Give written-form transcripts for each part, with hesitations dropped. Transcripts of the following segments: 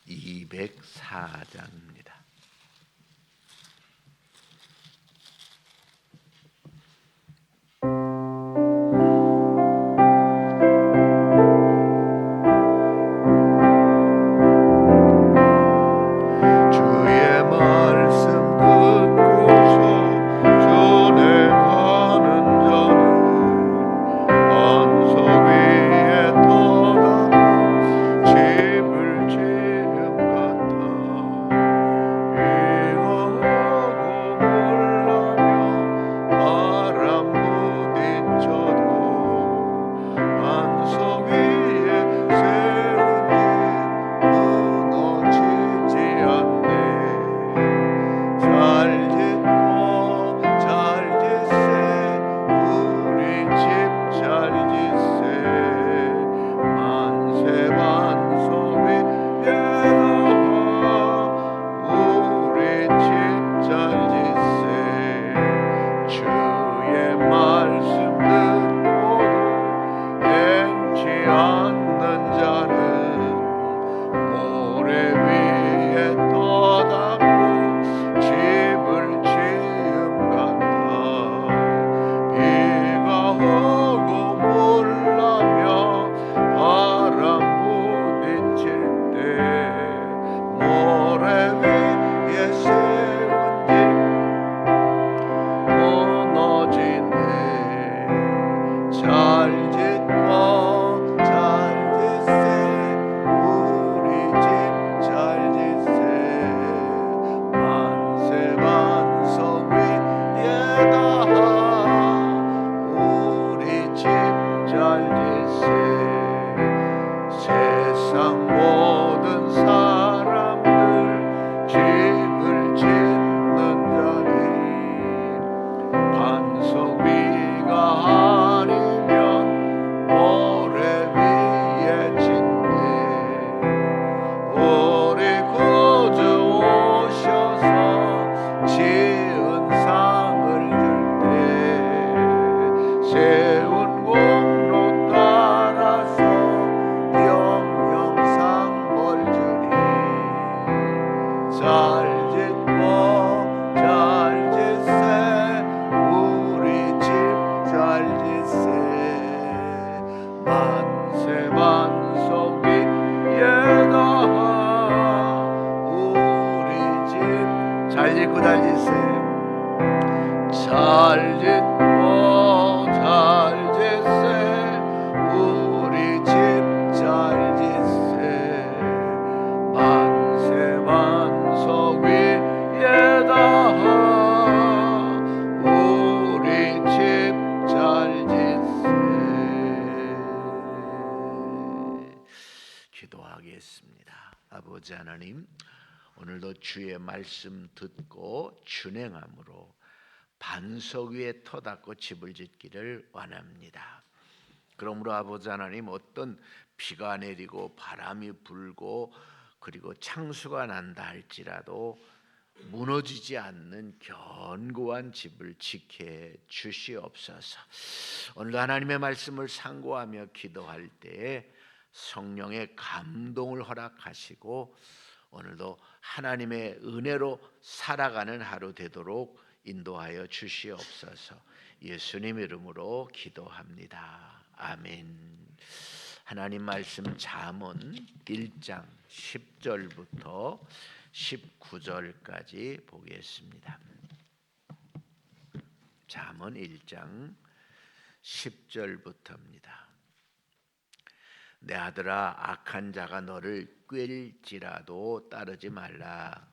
204장입니다. 기도하겠습니다. 아버지 하나님, 오늘도 주의 말씀 듣고 준행함으로 반석 위에 터 닦고 집을 짓기를 원합니다. 그러므로 아버지 하나님, 어떤 비가 내리고 바람이 불고 그리고 창수가 난다 할지라도 무너지지 않는 견고한 집을 지켜 주시옵소서. 오늘도 하나님의 말씀을 상고하며 기도할 때에 성령의 감동을 허락하시고 오늘도 하나님의 은혜로 살아가는 하루 되도록 인도하여 주시옵소서. 예수님 이름으로 기도합니다. 아멘. 하나님 말씀 잠언 1장 10절부터 19절까지 보겠습니다. 잠언 1장 10절부터입니다. 내 아들아, 악한 자가 너를 꿰일지라도 따르지 말라.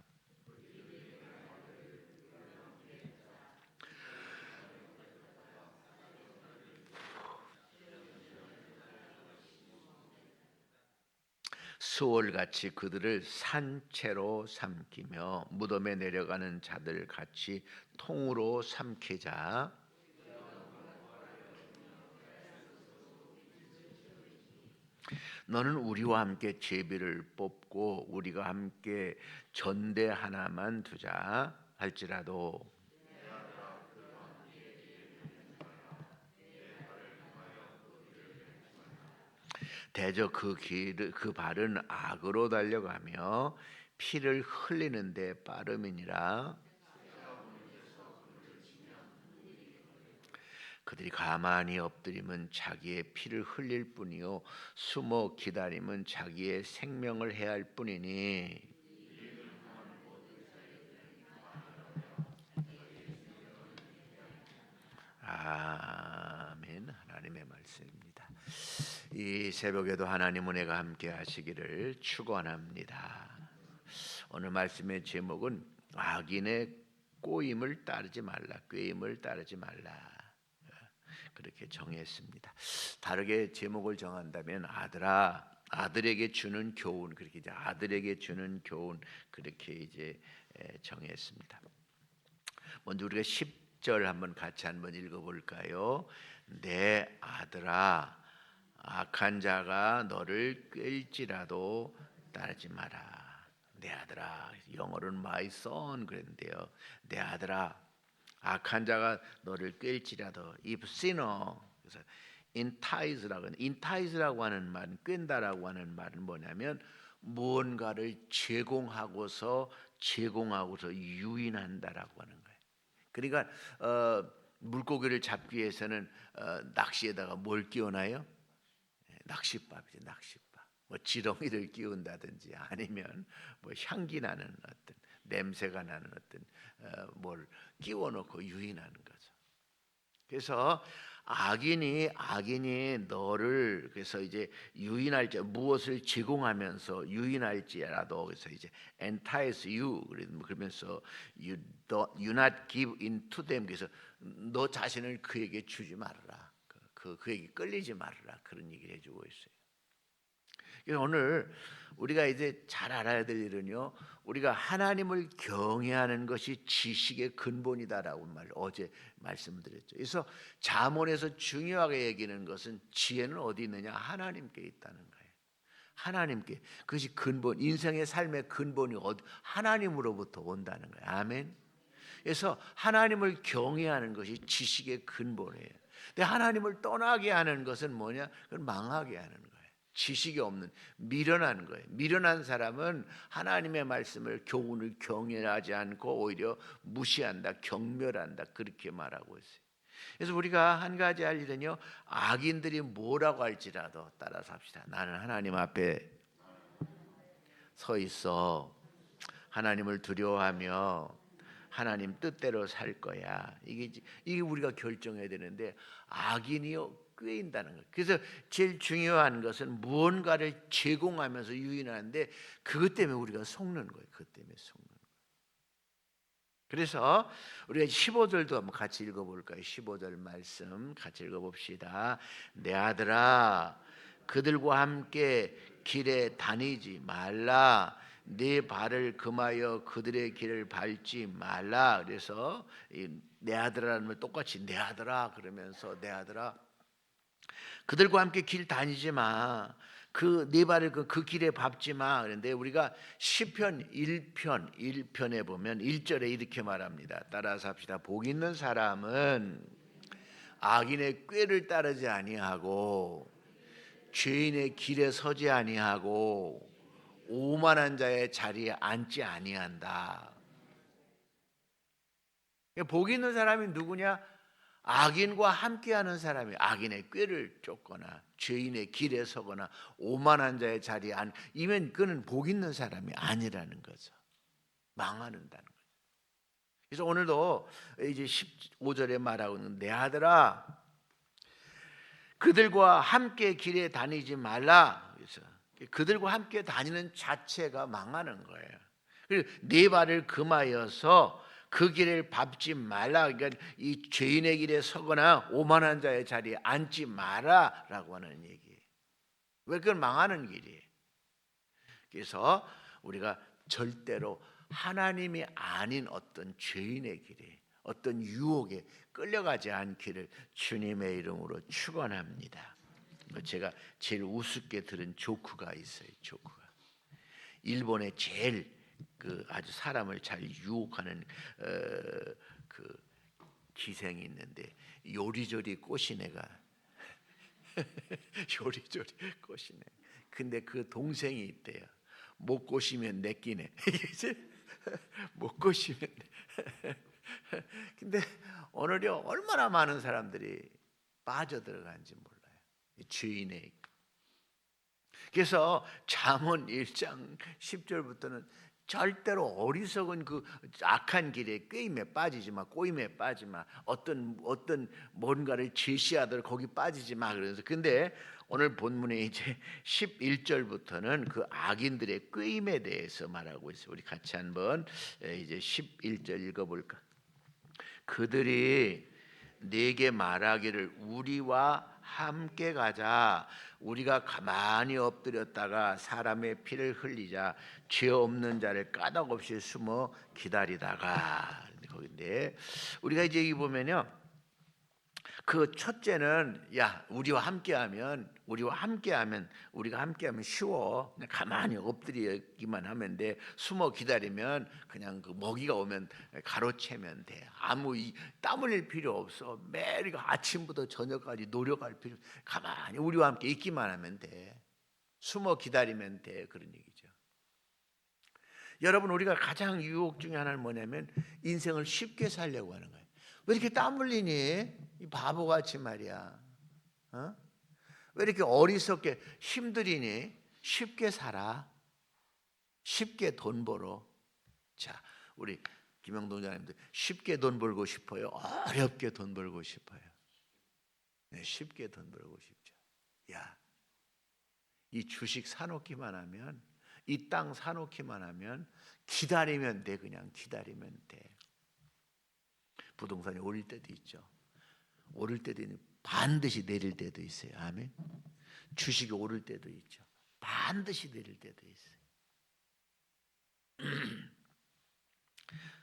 수월같이 그들을 산채로 삼키며 무덤에 내려가는 자들 같이 통으로 삼키자. 너는 우리와 함께 제비를 뽑고 우리가 함께 전대 하나만 두자 할지라도 대저 그 발은 악으로 달려가며 피를 흘리는데 빠름이니라. 그들이 가만히 엎드리면 자기의 피를 흘릴 뿐이요 숨어 기다림은 자기의 생명을 해할 뿐이니. 아멘. 하나님의 말씀입니다. 이 새벽에도 하나님 은혜가 함께 하시기를 축원합니다. 오늘 말씀의 제목은 악인의 꼬임을 따르지 말라, 꾀임을 따르지 말라, 그렇게 정했습니다. 다르게 제목을 정한다면 아들아, 아들에게 주는 교훈, 그렇게 이제 아들에게 주는 교훈, 그렇게 이제 정했습니다. 먼저 우리가 10절 한번 같이 한번 읽어볼까요? 내 아들아, 악한 자가 너를 꾀일지라도 따르지 마라. 내 아들아, 영어로는 my son 그랬는데요. 내 아들아, 악한 자가 너를 꾀일지라도 if sinner, 그래서 entice라고 하는 말은, 꾀다라고 하는 말은 뭐냐면 무언가를 제공하고서 유인한다라고 하는 거예요. 그러니까 물고기를 잡기 위해서는 낚시에다가 뭘 끼워놔요? 낚싯밥이죠, 낚싯밥. 뭐 지렁이를 끼운다든지 아니면 뭐 향기 나는 어떤 냄새가 나는 어떤 뭘 끼워놓고 유인하는 거죠. 그래서 악인이 너를 그래서 이제 유인할지, 무엇을 제공하면서 유인할지라도, 그래서 이제 entice you 그러면서 you not give in to them, 그래서 너 자신을 그에게 주지 말아라, 그에게 끌리지 말아라, 그런 얘기를 해주고 있어요. 그래서 오늘 우리가 이제 잘 알아야 될 일은요, 우리가 하나님을 경외하는 것이 지식의 근본이다라고 어제 말씀드렸죠. 그래서 잠언에서 중요하게 얘기하는 것은 지혜는 어디 있느냐? 하나님께 있다는 거예요. 하나님께. 그것이 근본, 인생의 삶의 근본이 하나님으로부터 온다는 거예요. 아멘. 그래서 하나님을 경외하는 것이 지식의 근본이에요. 근데 하나님을 떠나게 하는 것은 뭐냐? 그건 망하게 하는 거예요. 지식이 없는, 미련한 거예요. 미련한 사람은 하나님의 말씀을, 교훈을 경외하지 않고 오히려 무시한다, 경멸한다, 그렇게 말하고 있어요. 그래서 우리가 한 가지 할 일은요, 악인들이 뭐라고 할지라도 따라서 합시다. 나는 하나님 앞에 서 있어 하나님을 두려워하며 하나님 뜻대로 살 거야. 이게 우리가 결정해야 되는데, 악인이요 꾀인다는 거예요. 그래서 제일 중요한 것은 무언가를 제공하면서 유인하는데, 그것 때문에 우리가 속는 거예요. 그것 때문에 속는 거예요. 그래서 우리가 15절도 한번 같이 읽어볼까요? 15절 말씀 같이 읽어봅시다. 내 아들아, 그들과 함께 길에 다니지 말라. 네 발을 금하여 그들의 길을 밟지 말라. 그래서 내 아들아라는 말 똑같이 내 아들아 그러면서, 내 아들아 그들과 함께 길 다니지 마. 그 네 발을 그 길에 밟지 마. 그런데 우리가 시편 1편에 보면 1절에 이렇게 말합니다. 따라서 합시다. 복 있는 사람은 악인의 꾀를 따르지 아니하고 죄인의 길에 서지 아니하고 오만한 자의 자리에 앉지 아니한다. 복 있는 사람이 누구냐? 악인과 함께하는 사람이 악인의 꾀를 쫓거나 죄인의 길에 서거나 오만한 자의 자리에 이면 그는 복 있는 사람이 아니라는 거죠. 망하는다는 거죠. 그래서 오늘도 이제 15절에 말하고 있는 내 아들아, 그들과 함께 길에 다니지 말라. 그래서 그들과 함께 다니는 자체가 망하는 거예요. 그리고 네 발을 금하여서 그 길을 밟지 말라. 그러니까 이 죄인의 길에 서거나 오만한 자의 자리에 앉지 마라라고 하는 얘기예요. 왜? 그건 망하는 길이에요. 그래서 우리가 절대로 하나님이 아닌 어떤 죄인의 길에, 어떤 유혹에 끌려가지 않기를 주님의 이름으로 축원합니다. 제가 제일 우습게 들은 조크가 있어요. 조크가 일본의 제일 아주 사람을 잘 유혹하는 그 기생이 있는데, 요리조리 꼬신 애가 요리조리 꼬시네. 근데 그 동생이 있대요. 못 꼬시면 내끼네. 이제 못 꼬시면. 근데 오늘요 얼마나 많은 사람들이 빠져들어간지 몰라요. 주인의. 그래서 잠언 1장 10절부터는 절대로 어리석은 그 악한 길에 꾀임에 빠지지 마, 꼬임에 빠지지 마, 어떤 뭔가를 제시하도록 거기 빠지지 마. 그래서 근데 오늘 본문에 이제 11절부터는 그 악인들의 꾀임에 대해서 말하고 있어요. 우리 같이 한번 이제 11절 읽어볼까? 그들이 네게 말하기를 우리와 함께 가자. 우리가 가만히 엎드렸다가 사람의 피를 흘리자. 죄 없는 자를 까닭없이 숨어 기다리다가. 거긴데 우리가 이제 여기 보면요, 그 첫째는 우리가 함께하면 쉬워. 그냥 가만히 엎드리기만 하면 돼. 숨어 기다리면 그냥 그 먹이가 오면 가로채면 돼. 아무 땀 흘릴 필요 없어. 매일 아침부터 저녁까지 노력할 필요. 가만히 우리와 함께 있기만 하면 돼. 숨어 기다리면 돼. 그런 얘기죠. 여러분, 우리가 가장 유혹 중에 하나는 뭐냐면 인생을 쉽게 살려고 하는 거예요. 왜 이렇게 땀 흘리니? 이 바보같이 말이야. 왜 이렇게 어리석게 힘들이니? 쉽게 살아. 쉽게 돈 벌어. 자, 우리 김영동 장님들 쉽게 돈 벌고 싶어요? 어렵게 돈 벌고 싶어요? 네, 쉽게 돈 벌고 싶죠. 이 주식 사놓기만 하면, 이 땅 사놓기만 하면 기다리면 돼. 그냥 기다리면 돼. 부동산이 오를 때도 있죠. 오를 때도 있는, 반드시 내릴 때도 있어요. 아멘. 주식이 오를 때도 있죠. 반드시 내릴 때도 있어요.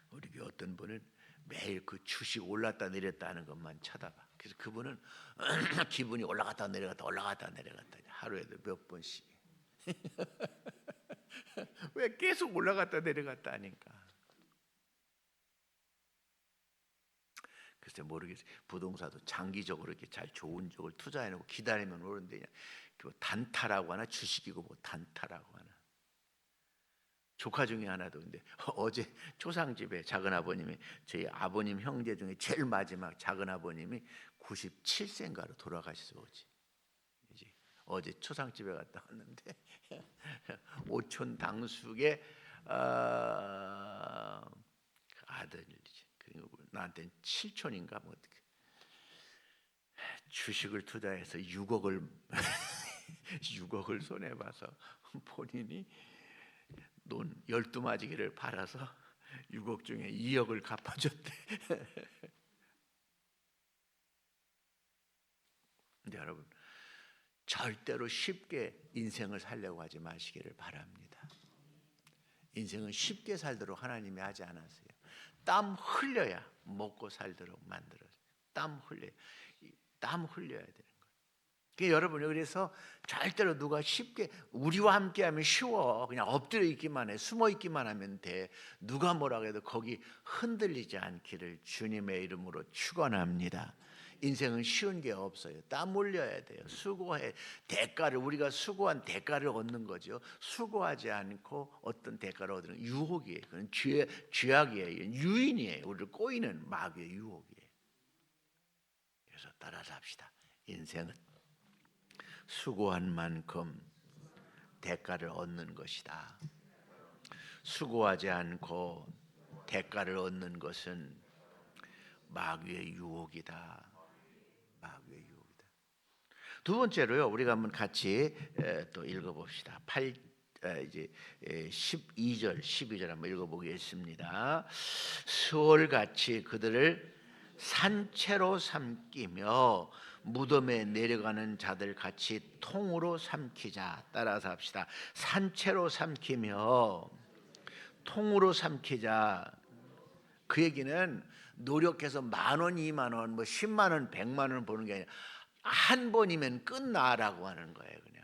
우리 교회 어떤 분은 매일 그 주식 올랐다 내렸다 하는 것만 쳐다봐. 그래서 그분은 기분이 올라갔다 내려갔다 하루에도 몇 번씩. 왜 계속 올라갔다 내려갔다 하니까. 글쎄 모르겠어요. 부동산도 장기적으로 이렇게 잘 좋은 쪽을 투자해놓고 기다리면 오른데, 그 단타라고 하나, 주식이고 뭐 단타라고 하나. 조카 중에 하나도 근데 어제 초상집에 작은 아버님이, 저희 아버님 형제 중에 제일 마지막 작은 아버님이 97세인가로 돌아가셔서 이제 어제 초상집에 갔다 왔는데 오촌 당숙의 아들이지. 나한테는 7촌인가 뭐 어떻게 주식을 투자해서 6억을 6억을 손해 봐서 본인이 논 12마지기를 팔아서 6억 중에 2억을 갚아줬대. 근데 여러분, 절대로 쉽게 인생을 살려고 하지 마시기를 바랍니다. 인생은 쉽게 살도록 하나님이 하지 않았어요. 땀 흘려야 먹고 살도록 만들어요. 땀 흘려야 되는 거예요. 여러분, 그래서 절대로 누가 쉽게, 우리와 함께하면 쉬워. 그냥 엎드려 있기만 해, 숨어 있기만 하면 돼. 누가 뭐라고 해도 거기 흔들리지 않기를 주님의 이름으로 축원합니다. 인생은 쉬운 게 없어요. 땀 흘려야 돼요. 수고해. 대가를, 우리가 수고한 대가를 얻는 거죠. 수고하지 않고 어떤 대가를 얻는 유혹이에요. 그건 죄악이에요. 유인이에요. 우리를 꼬이는 마귀의 유혹이에요. 그래서 따라서 합시다. 인생은 수고한 만큼 대가를 얻는 것이다. 수고하지 않고 대가를 얻는 것은 마귀의 유혹이다. 마귀의 유혹이다. 두 번째로요, 우리가 한번 같이 또 읽어봅시다. 12절 12절 한번 읽어보겠습니다. 수월같이 그들을 산채로 삼키며 무덤에 내려가는 자들 같이 통으로 삼키자. 따라서 합시다. 산채로 삼키며 통으로 삼키자. 그 얘기는 노력해서 10,000원, 20,000원, 뭐 100,000원, 100,000원 버는 게 아니라 한 번이면 끝나라고 하는 거예요. 그냥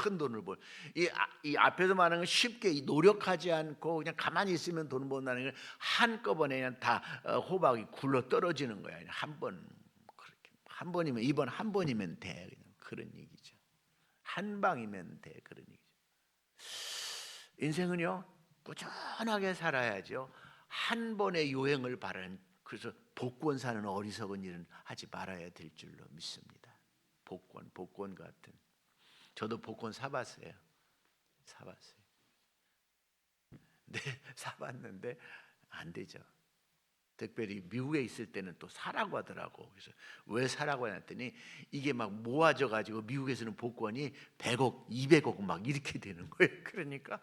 큰 돈을 벌. 이 앞에서 말하는 건 쉽게 노력하지 않고 그냥 가만히 있으면 돈 번다는 건 한꺼번에 그냥 다 호박이 굴러 떨어지는 거야. 한 번 그렇게 한 번이면 이번 한 번이면 돼. 그냥 그런 얘기죠. 한 방이면 돼. 그런 얘기죠. 인생은요 꾸준하게 살아야죠. 한 번의 요행을 바라는, 그래서 복권 사는 어리석은 일은 하지 말아야 될 줄로 믿습니다. 복권 같은. 저도 복권 사봤어요. 네, 사봤는데 안 되죠. 특별히 미국에 있을 때는 또 사라고 하더라고. 그래서 왜 사라고 했더니 이게 막 모아져 가지고 미국에서는 복권이 100억, 200억 막 이렇게 되는 거예요. 그러니까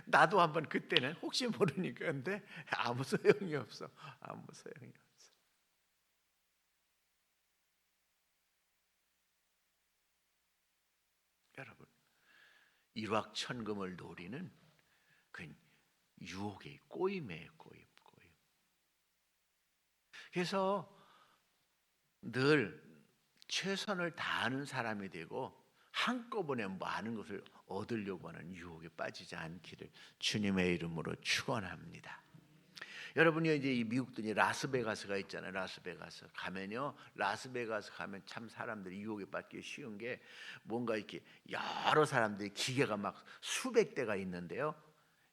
나도 한번 그때는 혹시 모르니까, 근데 아무 소용이 없어. 아무 소용이 없어. 여러분, 일확천금을 노리는 그 유혹의 꼬임이에요. 꼬임. 그래서 늘 최선을 다하는 사람이 되고 한꺼번에 많은 것을 얻으려고 하는 유혹에 빠지지 않기를 주님의 이름으로 축원합니다. 여러분이 이제 이 미국도 이제 라스베가스가 있잖아요. 라스베가스 가면요, 라스베가스 가면 참 사람들이 유혹에 빠지기 쉬운 게 뭔가 이렇게 여러 사람들이 기계가 막 수백 대가 있는데요.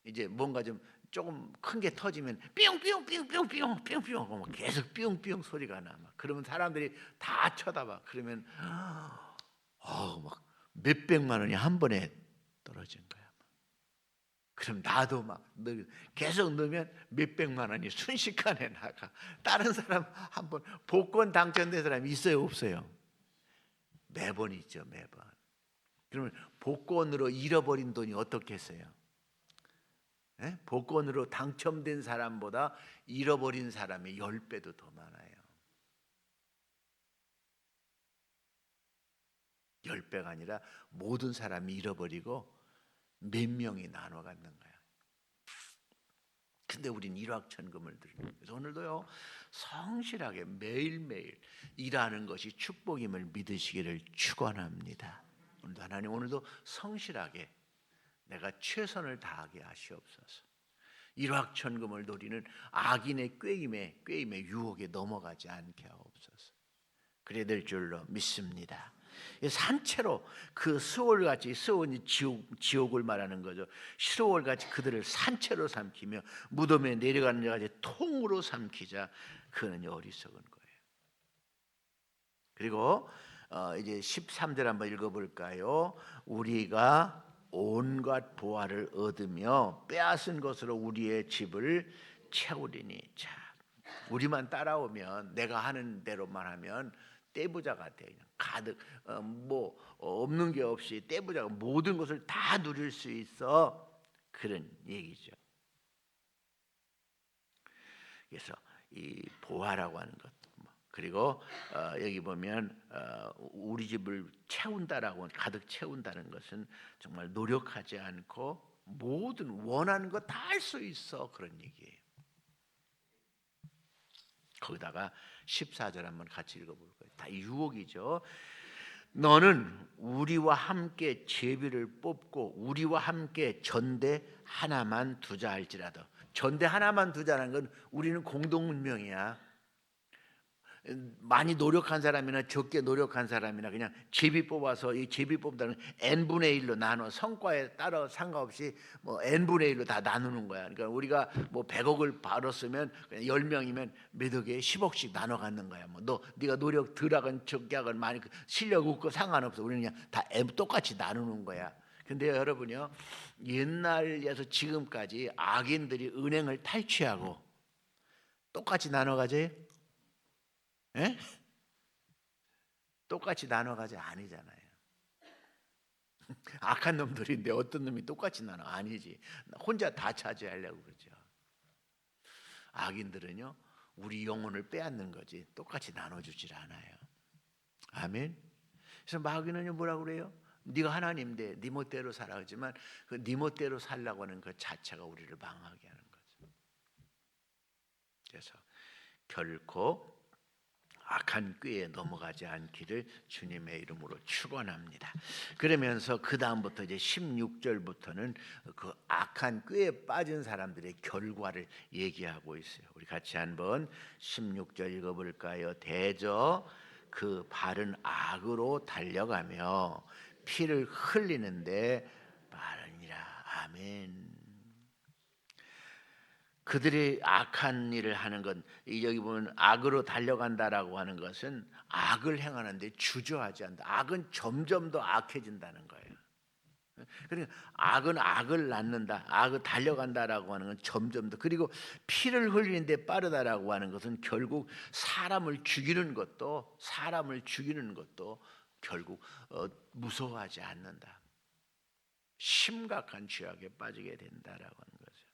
이제 뭔가 좀 조금 큰 게 터지면 삐용삐용삐용삐용삐용삐용 하고 막 계속 삐용삐용 소리가 나. 막 그러면 사람들이 다 쳐다봐. 그러면 막 몇백만 원이 한 번에 떨어진 거야. 그럼 나도 막 계속 넣으면 몇백만 원이 순식간에 나가. 다른 사람 한 번 복권 당첨된 사람이 있어요, 없어요? 매번 있죠, 매번. 그러면 복권으로 잃어버린 돈이 어떻겠어요? 복권으로 당첨된 사람보다 잃어버린 사람이 10배도 더 많아요. 10배가 아니라 모든 사람이 잃어버리고 몇 명이 나눠 갖는 거야. 근데 우린 일확천금을 드리는. 그래서 오늘도요 성실하게 매일매일 일하는 것이 축복임을 믿으시기를 축원합니다. 오늘도 하나님, 오늘도 성실하게 내가 최선을 다하게 하시옵소서. 일확천금을 노리는 악인의 꾀임에 유혹에 넘어가지 않게 하옵소서. 그래야 될 줄로 믿습니다. 산채로 그 스올같이, 스올이 지옥을 말하는 거죠. 스올같이 그들을 산채로 삼키며 무덤에 내려가는 자같이 통으로 삼키자. 그는 어리석은 거예요. 그리고 이제 13절 한번 읽어볼까요? 우리가 온갖 보화를 얻으며 빼앗은 것으로 우리의 집을 채우리니. 자, 우리만 따라오면, 내가 하는 대로만 하면 떼부자가 돼. 그냥 가득 뭐 없는 게 없이 떼부자가 모든 것을 다 누릴 수 있어. 그런 얘기죠. 그래서 이 보화라고 하는 것, 그리고 여기 보면 우리 집을 채운다라고, 가득 채운다는 것은 정말 노력하지 않고 모든 원하는 거 다 할 수 있어, 그런 얘기예요. 거기다가 14절 한번 같이 읽어볼 거예요. 다 유혹이죠. 너는 우리와 함께 제비를 뽑고 우리와 함께 전대 하나만 두자 할지라도. 전대 하나만 두자는 건 우리는 공동 운명이야. 많이 노력한 사람이나 적게 노력한 사람이나 그냥 제비 뽑아서, 이 제비 뽑다는 n분의 1로 나눠, 성과에 따라 상관없이 뭐 n분의 1로 다 나누는 거야. 그러니까 우리가 뭐 100억을 벌었으면 10명이면 몇 억에 10억씩 나눠 갖는 거야. 뭐 네가 노력 덜 하건 적게 하건 많이 실력 없고 상관없어. 우리는 그냥 다 똑같이 나누는 거야. 근데 여러분요, 옛날에서 지금까지 악인들이 은행을 탈취하고 똑같이 나눠 가져요? 에? 똑같이 나눠가지 아니잖아요. 악한 놈들인데 어떤 놈이 똑같이 나눠? 아니지. 혼자 다 차지하려고 그러죠. 악인들은요, 우리 영혼을 빼앗는 거지 똑같이 나눠주질 않아요. 아멘. 그래서 마귀는요 뭐라고 그래요? 네가 하나님 돼, 네 멋대로 살아. 하지만 그 네 멋대로 살라고 하는 그 자체가 우리를 망하게 하는 거죠. 그래서 결코 악한 꾀에 넘어가지 않기를 주님의 이름으로 축원합니다. 그러면서 그 다음부터 이제 16절부터는 그 악한 꾀에 빠진 사람들의 결과를 얘기하고 있어요. 우리 같이 한번 16절 읽어볼까요? 대저 그 발은 악으로 달려가며 피를 흘리는데 마르니라. 아멘. 그들이 악한 일을 하는 건 여기 보면 악으로 달려간다라고 하는 것은 악을 행하는데 주저하지 않는다. 악은 점점 더 악해진다는 거예요. 그러니까 악은 악을 낳는다. 악을 달려간다라고 하는 건 점점 더, 그리고 피를 흘리는데 빠르다라고 하는 것은 결국 사람을 죽이는 것도 결국 무서워하지 않는다. 심각한 죄악에 빠지게 된다라고 하는 거죠.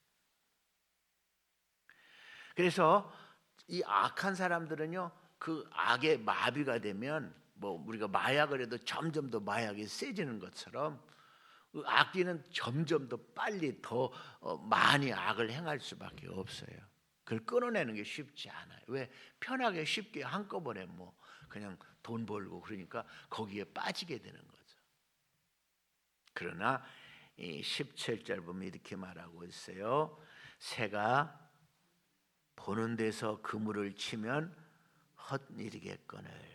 그래서 이 악한 사람들은요, 그 악의 마비가 되면 뭐 우리가 마약을 해도 점점 더 마약이 세지는 것처럼 그 악기는 점점 더 빨리 더 많이 악을 행할 수밖에 없어요. 그걸 끊어내는 게 쉽지 않아요. 왜? 편하게 쉽게 한꺼번에 뭐 그냥 돈 벌고 그러니까 거기에 빠지게 되는 거죠. 그러나 이 17절 보면 이렇게 말하고 있어요. 새가 보는 데서 그물을 치면 헛일이겠거늘.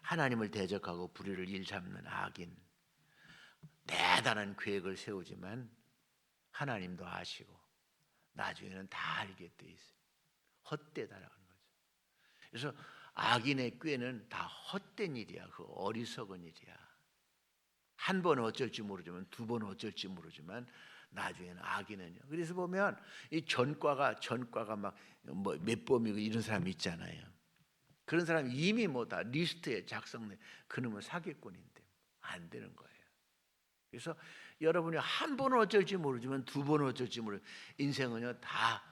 하나님을 대적하고 불의를 일삼는 악인, 대단한 계획을 세우지만 하나님도 아시고 나중에는 다 알게 돼 있어요. 헛되다라는 거죠. 그래서 악인의 꾀는 다 헛된 일이야. 그 어리석은 일이야. 한 번은 어쩔지 모르지만 두 번은 어쩔지 모르지만 나중에는 악인은요. 그래서 보면 이 전과가 막 뭐 몇 범이고 이런 사람이 있잖아요. 그런 사람이 이미 뭐 다 리스트에 작성돼. 그놈은 사기꾼인데 안 되는 거예요. 그래서 여러분이 한 번은 어쩔지 모르지만 두 번은 어쩔지 모르. 인생은 다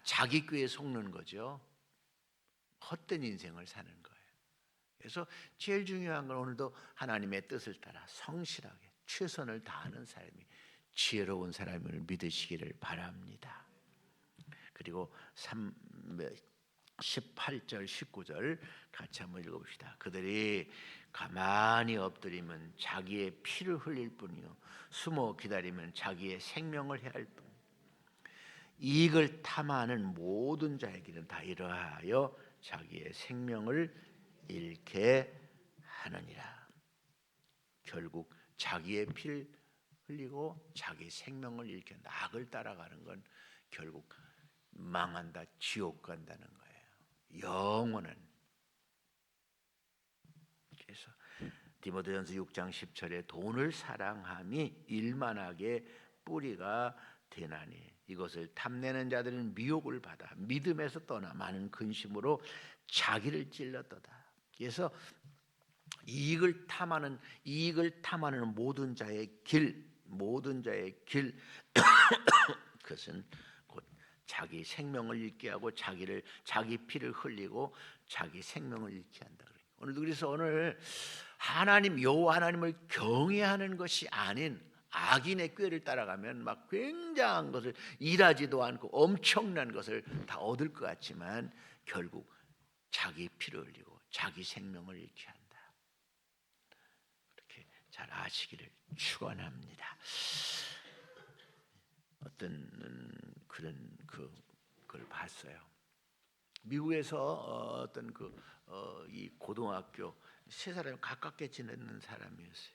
자기 꾀에 속는 거죠. 헛된 인생을 사는 거예요. 그래서 제일 중요한 건 오늘도 하나님의 뜻을 따라 성실하게 최선을 다하는 삶이 지혜로운 사람을 믿으시기를 바랍니다. 그리고 18절 19절 같이 한번 읽어봅시다. 그들이 가만히 엎드리면 자기의 피를 흘릴 뿐이요 숨어 기다리면 자기의 생명을 해할 뿐. 이익을 탐하는 모든 자에게는 다 이러하여 자기의 생명을 잃게 하느니라. 결국 자기의 피를 흘리고 자기 생명을 잃게 악을 따라가는 건 결국 망한다, 지옥 간다는 거예요. 영원은. 그래서 디모데전서 6장 10절에 돈을 사랑함이 일만하게 뿌리가 되나니 이것을 탐내는 자들은 미혹을 받아 믿음에서 떠나 많은 근심으로 자기를 찔렀도다. 그래서 이익을 탐하는 모든 자의 길 그것은 곧 자기 생명을 잃게 하고 자기 피를 흘리고 자기 생명을 잃게 한다. 오늘도 그래서 오늘 여호와 하나님을 경외하는 것이 아닌 악인의 꾀를 따라가면 막 굉장한 것을 일하지도 않고 엄청난 것을 다 얻을 것 같지만 결국 자기 피를 흘리고 자기 생명을 잃게 한다. 그렇게 잘 아시기를 축원합니다. 어떤 그런 그걸 봤어요. 미국에서 어떤 이 고등학교 세 사람이 가깝게 지내는 사람이었어요.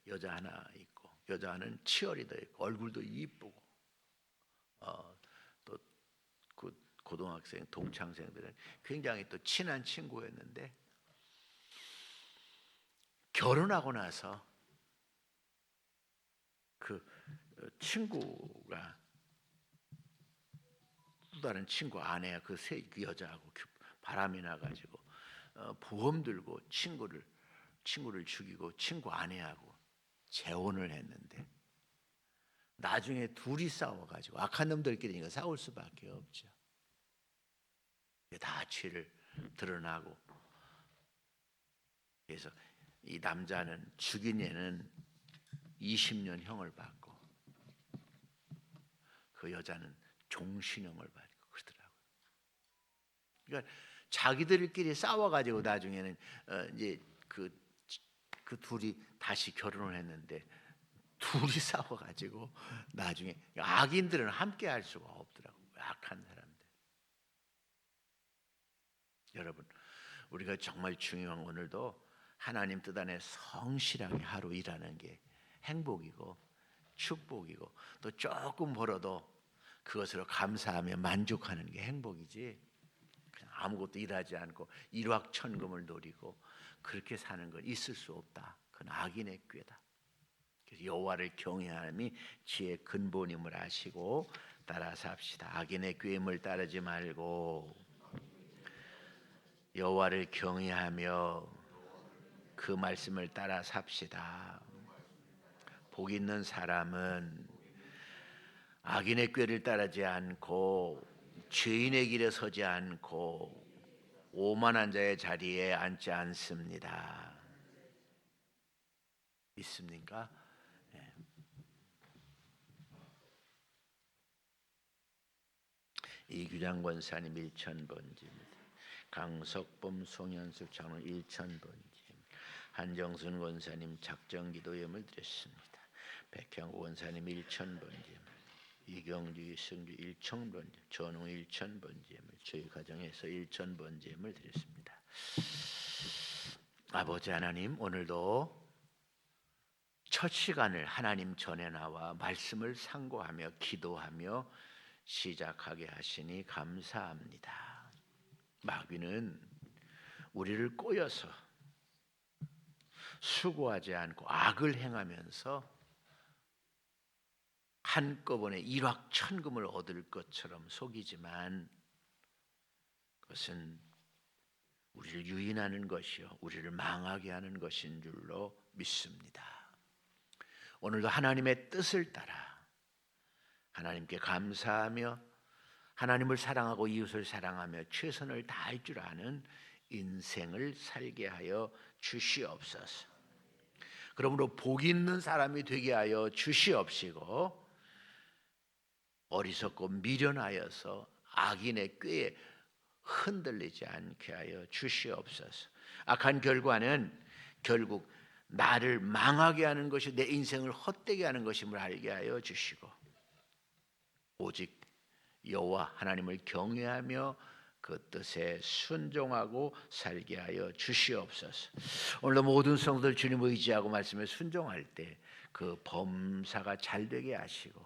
여자 하나 있고 여자 하나는 치어리더 있고 얼굴도 이쁘고 또 그 고등학생 동창생들은 굉장히 또 친한 친구였는데 결혼하고 나서 그 친구가 또 다른 친구 아내야 그 여자하고 바람이 나가지고 보험 들고 친구를 죽이고 친구 아내하고 재혼을 했는데 나중에 둘이 싸워가지고 악한 놈들끼리 싸울 수밖에 없죠. 다 죄를 드러나고 그래서 이 남자는 죽인 애는 20년 형을 받고 그 여자는 종신형을 받고 그러더라고요. 그러니까 자기들끼리 싸워가지고 나중에는 이제 그 둘이 다시 결혼을 했는데 둘이 싸워가지고 나중에 악인들은 함께 할 수가 없더라고요. 악한 사람들. 여러분, 우리가 정말 중요한 오늘도 하나님 뜻 안에 성실하게 하루 일하는 게 행복이고 축복이고, 또 조금 벌어도 그것으로 감사하며 만족하는 게 행복이지, 그냥 아무것도 일하지 않고 일확천금을 노리고 그렇게 사는 건 있을 수 없다. 그건 악인의 꾀다. 그래서 여호와를 경외함이 지혜의 근본임을 아시고 따라 삽시다. 악인의 꾀임을 따르지 말고 여호와를 경외하며 그 말씀을 따라 삽시다. 복 있는 사람은 악인의 꾀를 따르지 않고 죄인의 길에 서지 않고 오만한 자의 자리에 앉지 않습니다. 믿습니까? 예. 이규장 권사님 1000번지입니다. 강석범 송현숙 장로 1000번지, 한정순 권사님 작정기도 예물 드렸습니다. 백향구 권사님 1000번지, 이경주 성주 1000번지, 전웅 1000번지 예물, 저희 가정에서 1000번지 예물 드렸습니다. 아버지 하나님, 오늘도 첫 시간을 하나님 전에 나와 말씀을 상고하며 기도하며 시작하게 하시니 감사합니다. 마귀는 우리를 꼬여서 수고하지 않고 악을 행하면서 한꺼번에 일확천금을 얻을 것처럼 속이지만, 그것은 우리를 유인하는 것이요 우리를 망하게 하는 것인 줄로 믿습니다. 오늘도 하나님의 뜻을 따라 하나님께 감사하며 하나님을 사랑하고 이웃을 사랑하며 최선을 다할 줄 아는 인생을 살게 하여 주시옵소서. 그러므로 복 있는 사람이 되게 하여 주시옵시고, 어리석고 미련하여서 악인의 꾀에 흔들리지 않게 하여 주시옵소서. 악한 결과는 결국 나를 망하게 하는 것이, 내 인생을 헛되게 하는 것임을 알게 하여 주시고, 오직 여호와 하나님을 경외하며 그 뜻에 순종하고 살게 하여 주시옵소서. 오늘도 모든 성도들 주님 의지하고 말씀에 순종할 때 그 범사가 잘 되게 하시고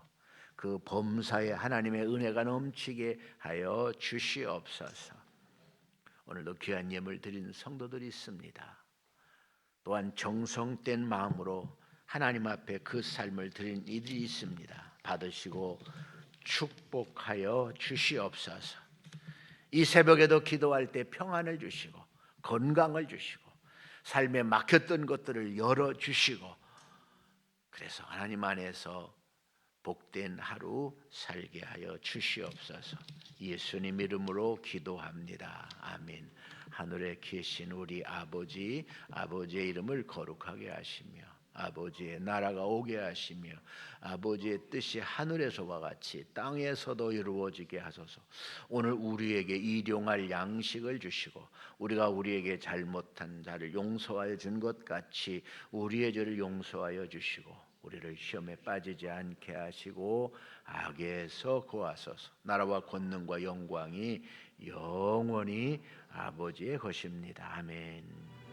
그 범사에 하나님의 은혜가 넘치게 하여 주시옵소서. 오늘도 귀한 예물 드린 성도들이 있습니다. 또한 정성된 마음으로 하나님 앞에 그 삶을 드린 이들이 있습니다. 받으시고 축복하여 주시옵소서. 이 새벽에도 기도할 때 평안을 주시고 건강을 주시고 삶에 막혔던 것들을 열어주시고, 그래서 하나님 안에서 복된 하루 살게 하여 주시옵소서. 예수님 이름으로 기도합니다. 아멘. 하늘에 계신 우리 아버지, 아버지의 이름을 거룩하게 하시며 아버지의 나라가 오게 하시며 아버지의 뜻이 하늘에서와 같이 땅에서도 이루어지게 하소서. 오늘 우리에게 일용할 양식을 주시고 우리가 우리에게 잘못한 자를 용서하여 준 것 같이 우리의 죄를 용서하여 주시고 우리를 시험에 빠지지 않게 하시고 악에서 구하소서. 나라와 권능과 영광이 영원히 아버지의 것입니다. 아멘.